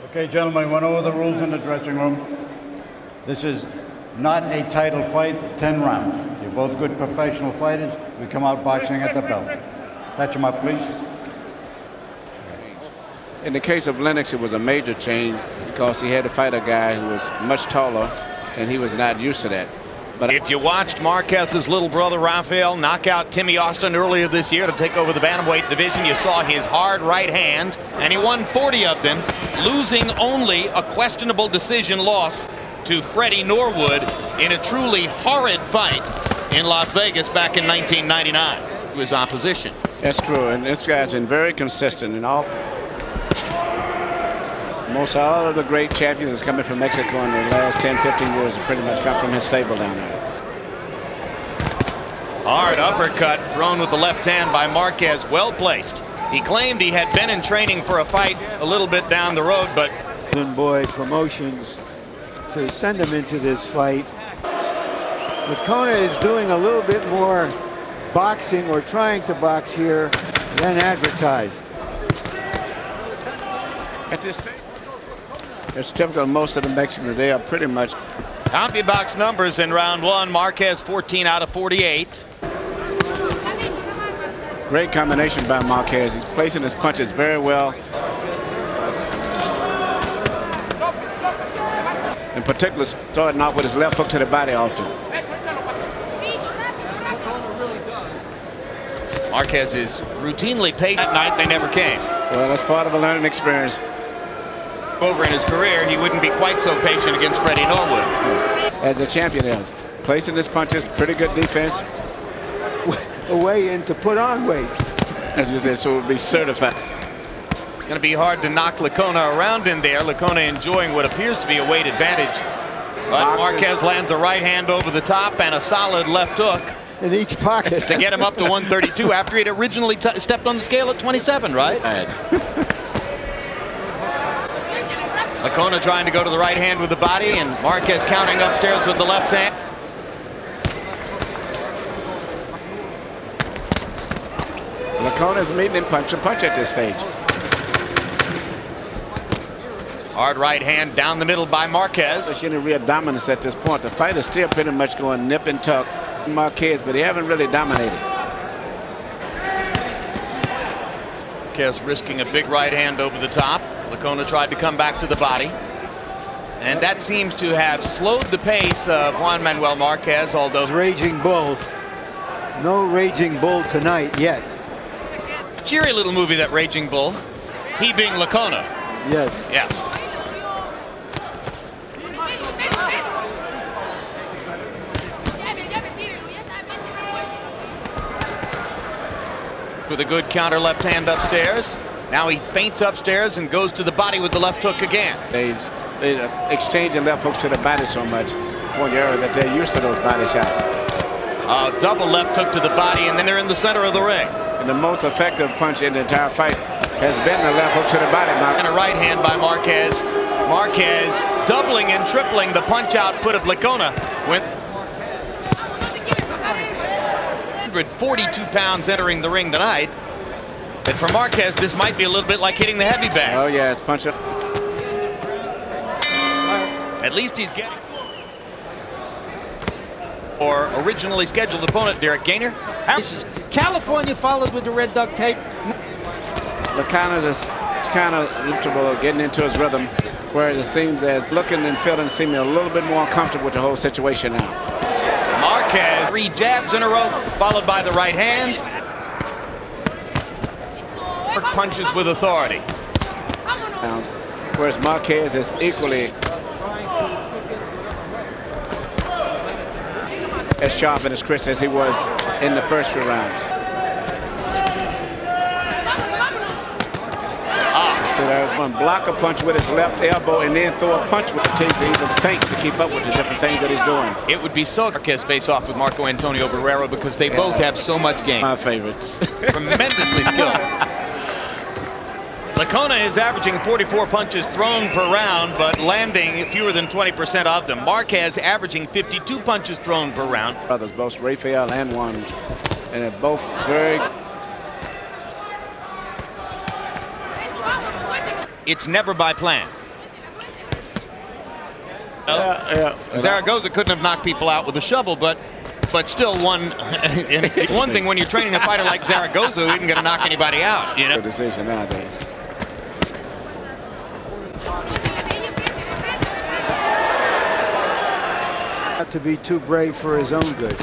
Okay, gentlemen, went over the rules in the dressing room. This is not a title fight, 10 rounds. You're both good professional fighters. We come out boxing at the belt. Touch him up, please. In the case of Lennox, it was a major change because he had to fight a guy who was much taller, and he was not used to that. But if you watched Marquez's little brother Rafael knock out Timmy Austin earlier this year to take over the bantamweight division, you saw his hard right hand, and he won 40 of them, losing only a questionable decision loss to Freddie Norwood in a truly horrid fight in Las Vegas back in 1999. His opposition. That's true, and this guy's been very consistent in all. Most all of the great champions is coming from Mexico in the last 10, 15 years have pretty much come from his stable down there. Hard uppercut thrown with the left hand by Marquez, well placed. He claimed he had been in training for a fight a little bit down the road, but Boy Promotions to send him into this fight. Licona is doing a little bit more boxing or trying to box here than advertised. At this stage, it's typical of most of the Mexicans. They are pretty much CompuBox numbers in round one. Marquez 14 out of 48. Great combination by Marquez. He's placing his punches very well. In particular, starting off with his left hook to the body often. Marquez is routinely paid at night. They never came. Well, that's part of a learning experience. Over in his career, he wouldn't be quite so patient against Freddie Norwood. As a champion is. Placing his punches, pretty good defense. A way in to put on weight. As you said, so it would be certified. It's going to be hard to knock Licona around in there. Licona enjoying what appears to be a weight advantage. But Marquez lands a right hand over the top and a solid left hook. In each pocket. To get him up to 132 after he'd originally stepped on the scale at 27, right? Licona trying to go to the right hand with the body, and Marquez counting upstairs with the left hand. Licona's meeting him punch and punch at this stage. Hard right hand down the middle by Marquez. There's any real dominance at this point. The fight is still pretty much going nip and tuck. Marquez, but he haven't really dominated. Marquez risking a big right hand over the top. Licona tried to come back to the body. And that seems to have slowed the pace of Juan Manuel Marquez, although Raging Bull. No Raging Bull tonight yet. Cheery little movie, that Raging Bull. He being Licona. Yes. Yeah. With a good counter left hand upstairs. Now he feints upstairs and goes to the body with the left hook again. They exchanging left hooks to the body so much for the area that they're used to those body shots. A double left hook to the body, and then they're in the center of the ring. And the most effective punch in the entire fight has been the left hook to the body. And a right hand by Marquez. Marquez doubling and tripling the punch output of Licona. With 142 pounds entering the ring tonight. But for Marquez, this might be a little bit like hitting the heavy bag. Oh, yeah, it's punch up. At least he's getting. Or originally scheduled opponent, Derek Gainer. This is California followed with the red duct tape. Licona is kind of comfortable getting into his rhythm, whereas it seems as looking and feeling seeming a little bit more comfortable with the whole situation now. Marquez, 3 jabs in a row, followed by the right hand. Punches with authority. Whereas Marquez is equally as sharp and as crisp as he was in the first few rounds. So there's one block a punch with his left elbow and then throw a punch with the teeth to even think to keep up with the different things that he's doing. It would be so Marquez face off with Marco Antonio Barrera because they both have so much game. My favorites. Tremendously skilled. Licona is averaging 44 punches thrown per round, but landing fewer than 20% of them. Marquez averaging 52 punches thrown per round. Brothers, both Rafael and Juan, and they're both very it's never by plan. Zaragoza couldn't have knocked people out with a shovel, but still one. And it's one thing when you're training a fighter like Zaragoza who isn't going to knock anybody out. You know. Good decision nowadays. Not to be too brave for his own good.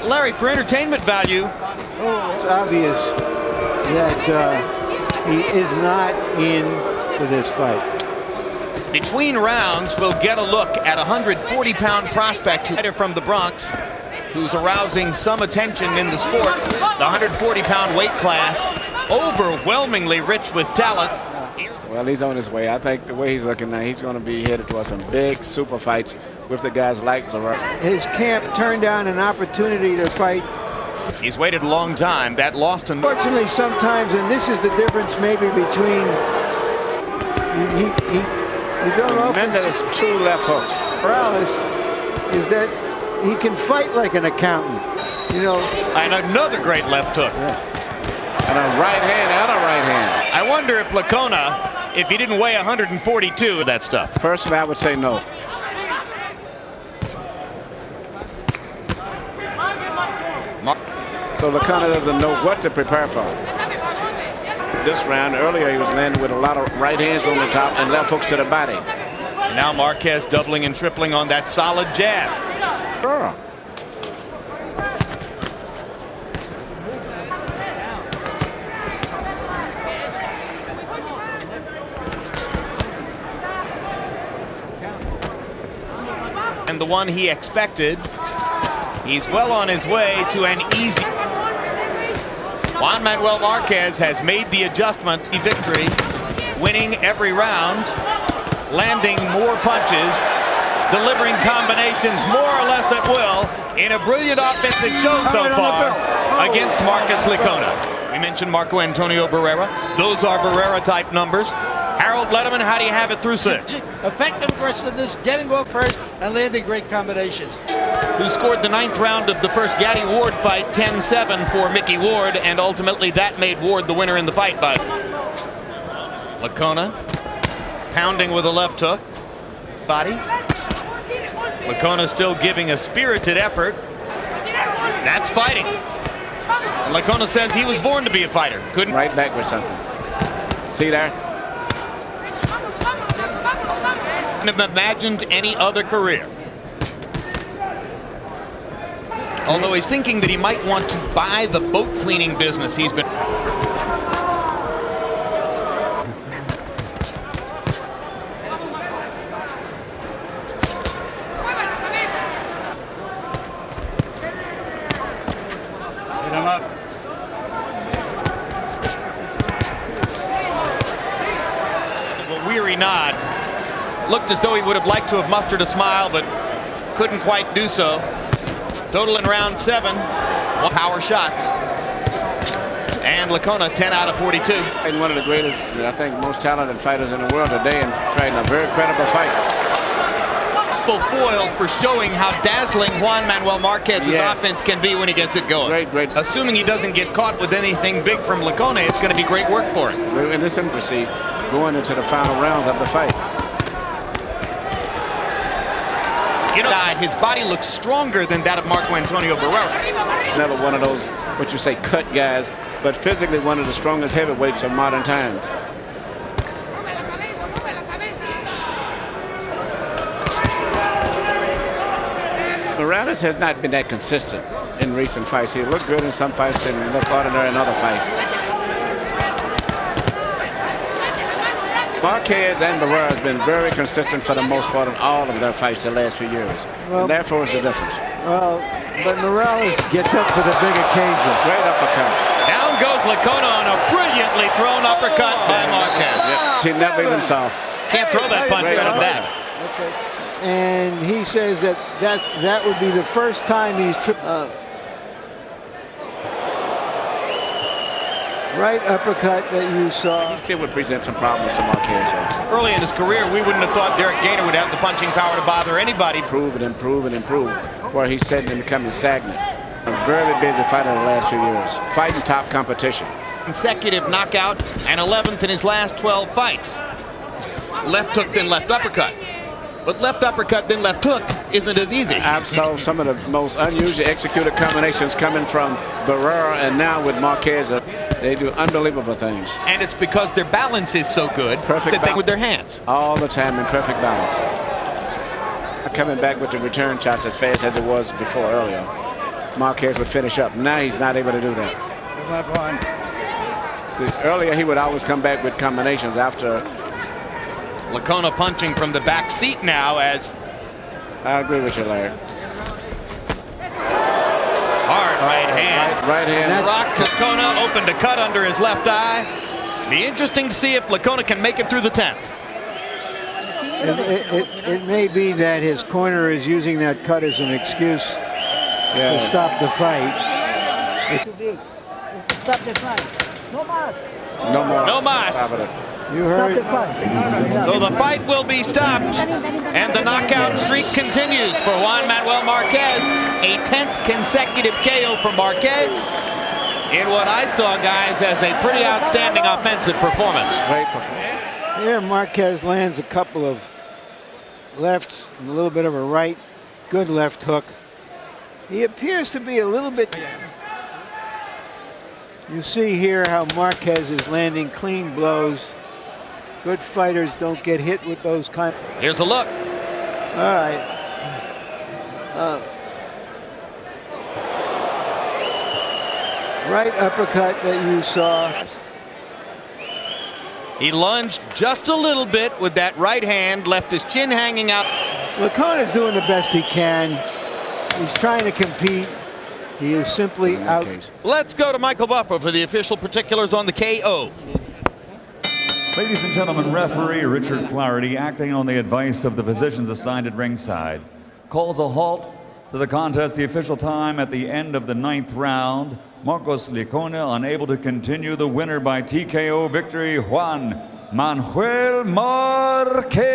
Larry, for entertainment value, It's obvious that he is not in for this fight. between rounds, we'll get a look at a 140-pound prospect from the Bronx who's arousing some attention in the sport. The 140-pound weight class, overwhelmingly rich with talent. Well, he's on his way. I think the way he's looking now, he's going to be headed towards some big super fights with the guys like Barrera. His camp turned down an opportunity to fight. He's waited a long time. That lost him. Fortunately, sometimes, and this is the difference maybe between you don't often Mendes two left hooks. Morales is that he can fight like an accountant. You know. And another great left hook. Yes. And a right hand and a right hand. I wonder if Licona, if he didn't weigh 142, that stuff. Personally, I would say no. So Licona doesn't know what to prepare for. This round, earlier he was landing with a lot of right hands on the top and left hooks to the body. And now Marquez doubling and tripling on that solid jab. Sure. And the one he expected. He's well on his way to an easy. Juan Manuel Marquez has made the adjustment victory, winning every round, landing more punches, delivering combinations more or less at will in a brilliant offensive show so far against Marcus Licona. We mentioned Marco Antonio Barrera. Those are Barrera-type numbers. Harold Letterman, how do you have it through 6? Effective aggressiveness, getting off first, and landing great combinations. Who scored the 9th round of the first Gaddy Ward fight, 10-7 for Mickey Ward, and ultimately that made Ward the winner in the fight. But Licona pounding with a left hook. Body. Licona still giving a spirited effort. That's fighting. So Licona says he was born to be a fighter. Couldn't. Right back with something. See there? Couldn't have imagined any other career. Although he's thinking that he might want to buy the boat cleaning business he's been. Hit him up. A weary nod. Looked as though he would have liked to have mustered a smile, but couldn't quite do so. Total in round 7, power shots. And Licona 10 out of 42. And one of the greatest, I think, most talented fighters in the world today, and fighting a very credible fight. Full foil for showing how dazzling Juan Manuel Marquez's offense can be when he gets it going. Great. Assuming he doesn't get caught with anything big from Licona, it's going to be great work for him. In this infancy, going into the final rounds of the fight. You know, his body looks stronger than that of Marco Antonio Barrera. Never one of those, what you say, cut guys, but physically one of the strongest heavyweights of modern times. Morales has not been that consistent in recent fights. He looked good in some fights and looked ordinary in other fights. Marquez and Barrera has been very consistent for the most part in all of their fights the last few years. Well, and therefore is the difference. Well, but Morales gets up for the big occasion. Great uppercut. Down goes Licona on a brilliantly thrown uppercut by Marquez. He never even saw. Can't throw that punch better than that. Okay. And he says that would be the first time he's right uppercut that you saw. He still would present some problems to Marquez. Early in his career, we wouldn't have thought Derek Gainer would have the punching power to bother anybody. Improve, where he's setting and becoming stagnant. A very busy fighter the last few years, fighting top competition. consecutive knockout and 11th in his last 12 fights. Left hook, then left uppercut. But left uppercut, then left hook isn't as easy. I've saw some of the most unusually executed combinations coming from Barrera and now with Marquez. They do unbelievable things. And it's because their balance is so good Perfect that they with their hands. all the time in perfect balance. Coming back with the return shots as fast as it was before earlier. Marquez would finish up. Now he's not able to do that. See, earlier he would always come back with combinations after. Licona punching from the back seat now as I agree with you, Larry. hard right hand. Right hand. Rocked Licona, opened a cut under his left eye. Be interesting to see if Licona can make it through the 10th. It may be that his corner is using that cut as an excuse to stop the fight. Stop the fight. No más. No more. No mas. You heard? So the fight will be stopped, and the knockout streak continues for Juan Manuel Marquez. A 10th consecutive KO for Marquez in what I saw, guys, as a pretty outstanding offensive performance. Great performance. Here Marquez lands a couple of lefts and a little bit of a right. Good left hook. He appears to be a little bit. You see here how Marquez is landing clean blows. Good fighters don't get hit with those kind. Here's a look. All right. Right uppercut that you saw. He lunged just a little bit with that right hand, left his chin hanging out. Licona's doing the best he can. He's trying to compete. He is simply out. Let's go to Michael Buffer for the official particulars on the KO. Ladies and gentlemen, referee Richard Flaherty, acting on the advice of the physicians assigned at ringside, calls a halt to the contest. The official time at the end of the 9th round. Marcos Licona unable to continue. The winner by TKO victory, Juan Manuel Marquez.